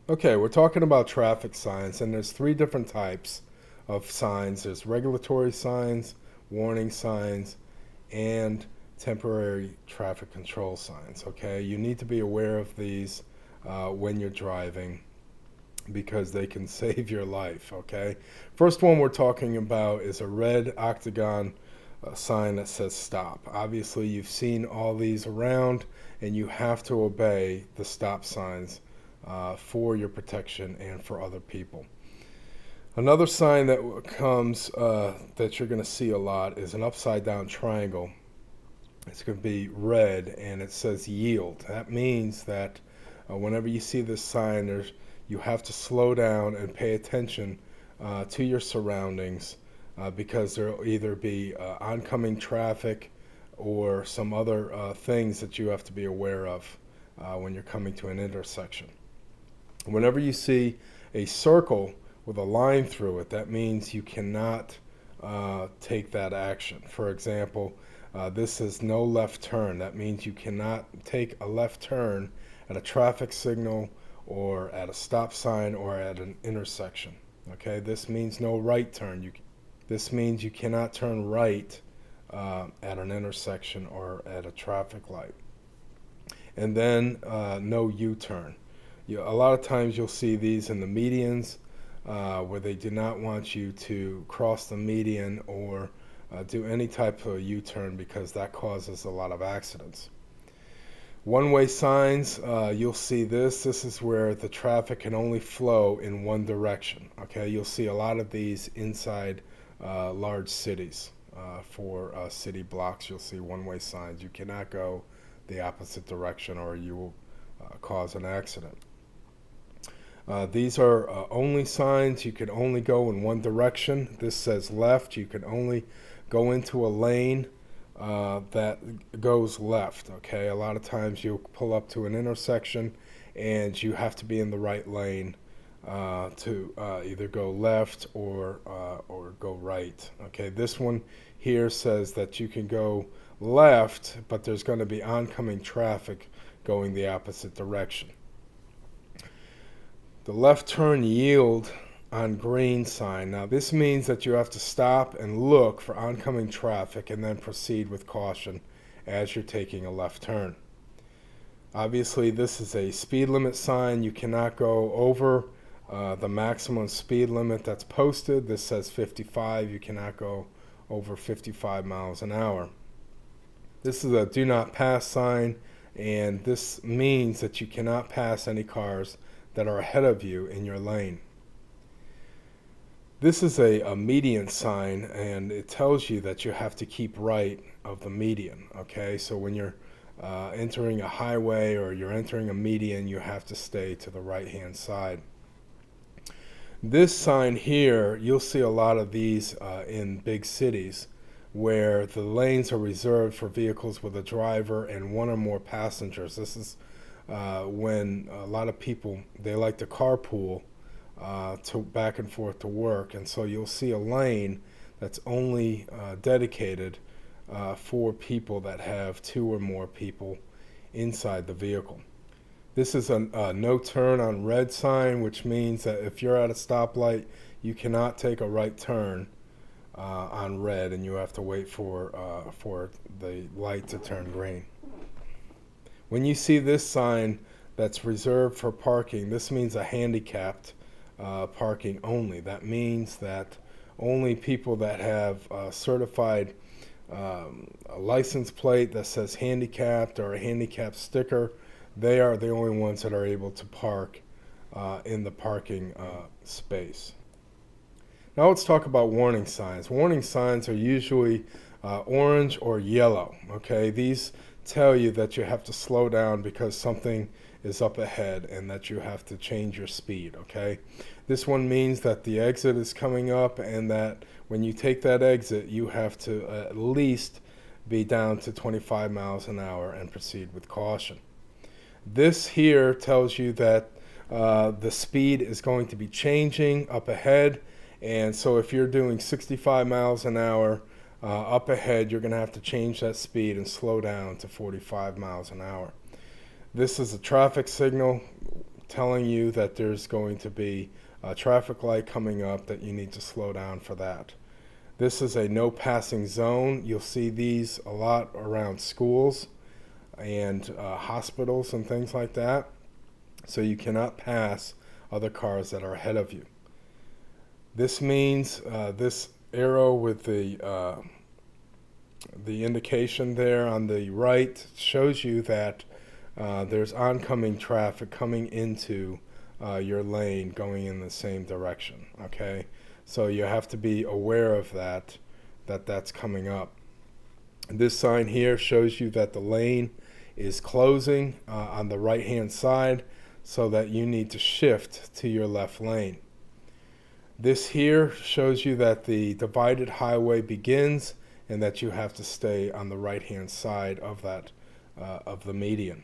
Okay, we're talking about traffic signs, and there's three different types of signs. There's regulatory signs, warning signs, and temporary traffic control signs. Okay, you need to be aware of these when you're driving because they can save your life. Okay, first one we're talking about is a red octagon sign that says stop. Obviously, you've seen all these around, and you have to obey the stop signs for your protection and for other people. Another sign that comes that you're going to see a lot is an upside down triangle. It's going to be red and it says yield. That means that whenever you see this sign, you have to slow down and pay attention to your surroundings because there will either be oncoming traffic or some other things that you have to be aware of when you're coming to an intersection. Whenever you see a circle with a line through it, that means you cannot take that action. For example, this is no left turn. That means you cannot take a left turn at a traffic signal or at a stop sign or at an intersection. Okay, this means no right turn. This means you cannot turn right at an intersection or at a traffic light. And then no U-turn. A lot of times you'll see these in the medians where they do not want you to cross the median or do any type of U-turn because that causes a lot of accidents. One-way signs, you'll see this. This is where the traffic can only flow in one direction. Okay, you'll see a lot of these inside large cities. For city blocks, you'll see one-way signs. You cannot go the opposite direction or you will cause an accident. These are only signs. You can only go in one direction. This says left. You can only go into a lane that goes left. Okay, a lot of times you'll pull up to an intersection and you have to be in the right lane to either go left or go right. Okay, this one here says that you can go left, but there's going to be oncoming traffic going the opposite direction. The left turn yield on green sign. Now this means that you have to stop and look for oncoming traffic and then proceed with caution as you're taking a left turn. Obviously this is a speed limit sign. You cannot go over the maximum speed limit that's posted. This says 55. You cannot go over 55 miles an hour. This is a do not pass sign, and this means that you cannot pass any cars that are ahead of you in your lane. This is a median sign, and it tells you that you have to keep right of the median. Okay, so when you're entering a highway or you're entering a median, you have to stay to the right hand side. This sign here, you'll see a lot of these in big cities where the lanes are reserved for vehicles with a driver and one or more passengers. This is when a lot of people, they like to carpool to back and forth to work, and so you'll see a lane that's only dedicated for people that have two or more people inside the vehicle. This is a no turn on red sign, which means that if you're at a stoplight, you cannot take a right turn on red, and you have to wait for the light to turn green. When you see this sign that's reserved for parking, this means a handicapped parking only. That means that only people that have certified a license plate that says handicapped or a handicapped sticker, they are the only ones that are able to park in the parking space. Now let's talk about warning signs. Warning signs are usually orange or yellow. Okay, these tell you that you have to slow down because something is up ahead and that you have to change your speed. Okay, this one means that the exit is coming up and that when you take that exit, you have to at least be down to 25 miles an hour and proceed with caution. This here tells you that the speed is going to be changing up ahead, and so if you're doing 65 miles an hour up ahead, you're going to have to change that speed and slow down to 45 miles an hour. This is a traffic signal telling you that there's going to be a traffic light coming up, that you need to slow down for that. This is a no passing zone. You'll see these a lot around schools and hospitals and things like that. So you cannot pass other cars that are ahead of you. This means this arrow with the indication there on the right shows you that there's oncoming traffic coming into your lane going in the same direction. Okay, so you have to be aware of that's coming up. This sign here shows you that the lane is closing on the right hand side, so that you need to shift to your left lane. This here shows you that the divided highway begins and that you have to stay on the right hand side of that of the median.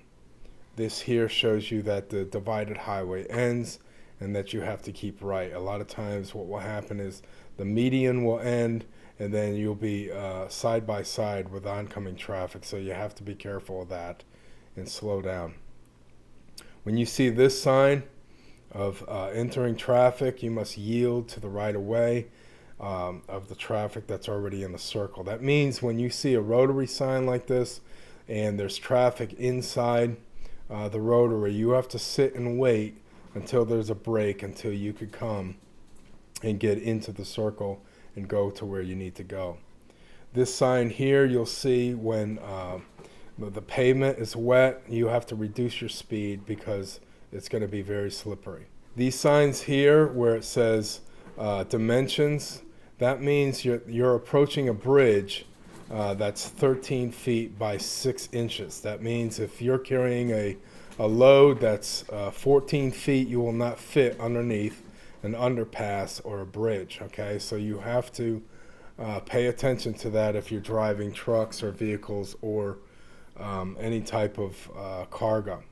This here shows you that the divided highway ends and that you have to keep right. A lot of times what will happen is the median will end and then you'll be side by side with oncoming traffic, so you have to be careful of that and slow down. When you see this sign of entering traffic, you must yield to the right of way of the traffic that's already in the circle. That means when you see a rotary sign like this and there's traffic inside the rotary, you have to sit and wait until there's a break, until you could come and get into the circle and go to where you need to go. This sign here, you'll see when the pavement is wet, you have to reduce your speed because it's going to be very slippery. These signs here where it says dimensions, that means you're approaching a bridge that's 13 feet by 6 inches. That means if you're carrying a load that's 14 feet, you will not fit underneath an underpass or a bridge. Okay, so you have to pay attention to that if you're driving trucks or vehicles or any type of cargo.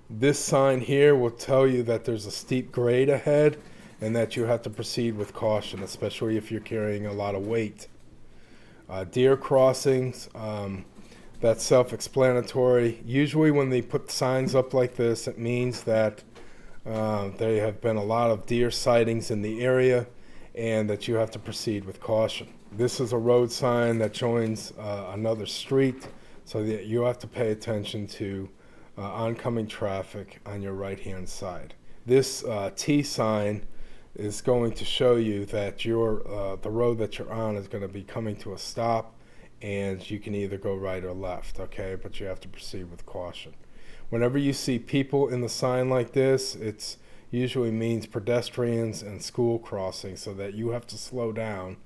This sign here will tell you that there's a steep grade ahead and that you have to proceed with caution, especially if you're carrying a lot of weight. Deer crossings, that's self-explanatory. Usually when they put signs up like this, it means that there have been a lot of deer sightings in the area and that you have to proceed with caution. This is a road sign that joins another street, so that you have to pay attention to oncoming traffic on your right hand side. This T sign is going to show you that the road that you're on is going to be coming to a stop, and you can either go right or left, okay, but you have to proceed with caution. Whenever you see people in the sign like this, it usually means pedestrians and school crossings, so that you have to slow down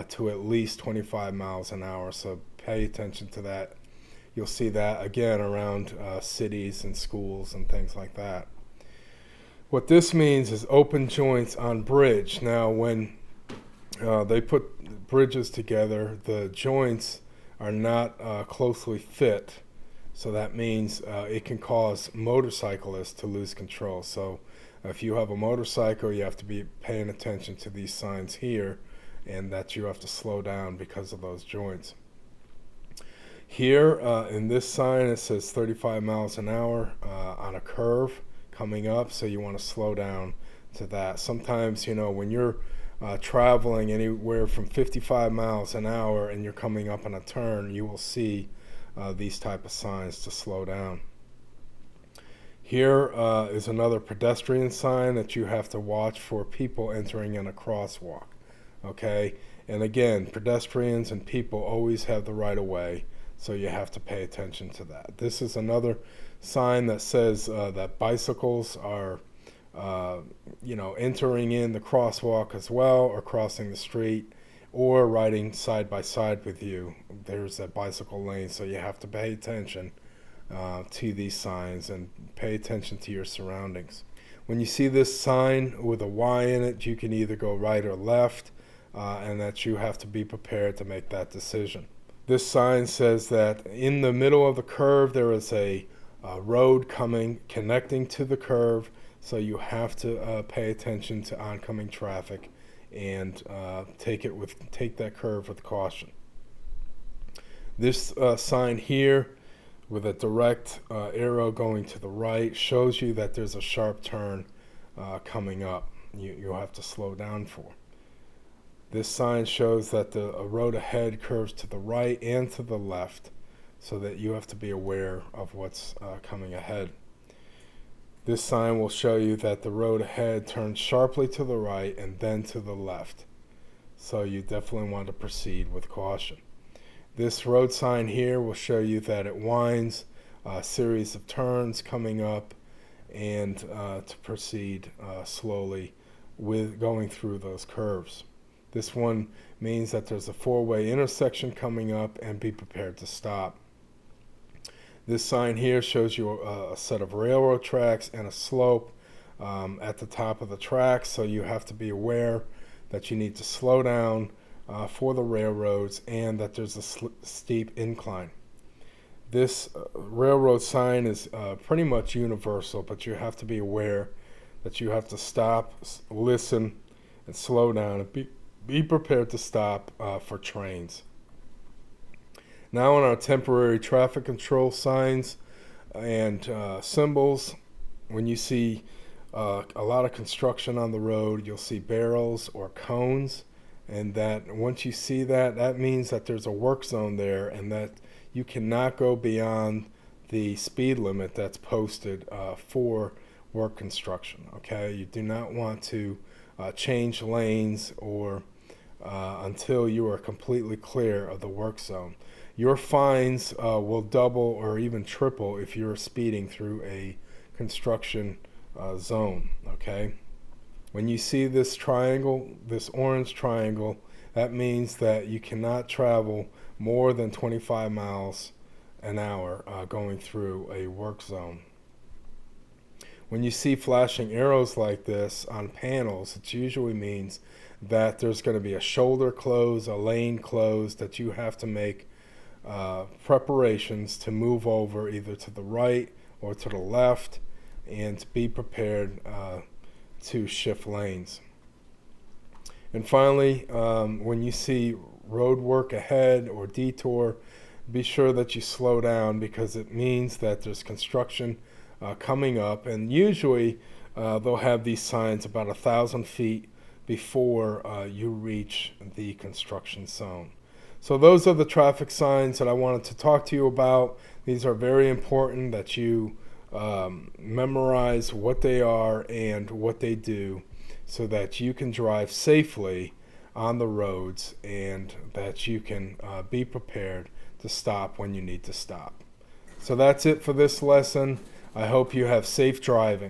to at least 25 miles an hour, so pay attention to that. You'll see that again around cities and schools and things like that. What this means is open joints on bridge. Now when they put bridges together, the joints are not closely fit, so that means it can cause motorcyclists to lose control. So if you have a motorcycle, you have to be paying attention to these signs here, and that you have to slow down because of those joints. Here in this sign it says 35 miles an hour on a curve coming up, so you want to slow down to that. Sometimes, you know, when you're traveling anywhere from 55 miles an hour and you're coming up on a turn, you will see these type of signs to slow down. Here is another pedestrian sign that you have to watch for people entering in a crosswalk. Okay, and again, pedestrians and people always have the right of way, so you have to pay attention to that. This is another sign that says that bicycles are entering in the crosswalk as well, or crossing the street, or riding side by side with you. There's a bicycle lane, so you have to pay attention to these signs and pay attention to your surroundings. When you see this sign with a Y in it, you can either go right or left, and that you have to be prepared to make that decision. This sign says that in the middle of the curve there is a road connecting to the curve, so you have to pay attention to oncoming traffic and take that curve with caution. This sign here with a direct arrow going to the right shows you that there's a sharp turn coming up. You'll have to slow down for. This sign shows that the road ahead curves to the right and to the left, so that you have to be aware of what's coming ahead. This sign will show you that the road ahead turns sharply to the right and then to the left, so you definitely want to proceed with caution. This road sign here will show you that it winds a series of turns coming up, and to proceed slowly with going through those curves. This one means that there's a four-way intersection coming up, and be prepared to stop. This sign here shows you a set of railroad tracks and a slope at the top of the tracks, so you have to be aware that you need to slow down for the railroads, and that there's a steep incline. This railroad sign is pretty much universal, but you have to be aware that you have to stop, listen, and slow down, and be prepared to stop for trains. Now on our temporary traffic control signs and symbols, when you see a lot of construction on the road, you'll see barrels or cones, and that once you see that, that means that there's a work zone there, and that you cannot go beyond the speed limit that's posted for work construction. Okay, you do not want to change lanes or until you are completely clear of the work zone. Your fines will double or even triple if you're speeding through a construction zone. Okay, when you see this triangle, this orange triangle, that means that you cannot travel more than 25 miles an hour going through a work zone. When you see flashing arrows like this on panels, it usually means that there's going to be a shoulder close, a lane close, that you have to make preparations to move over either to the right or to the left, and to be prepared to shift lanes. And finally, when you see road work ahead or detour, be sure that you slow down, because it means that there's construction coming up, and usually they'll have these signs about 1,000 feet before you reach the construction zone. So those are the traffic signs that I wanted to talk to you about. These are very important that you memorize what they are and what they do, so that you can drive safely on the roads, and that you can be prepared to stop when you need to stop. So that's it for this lesson. I hope you have safe driving.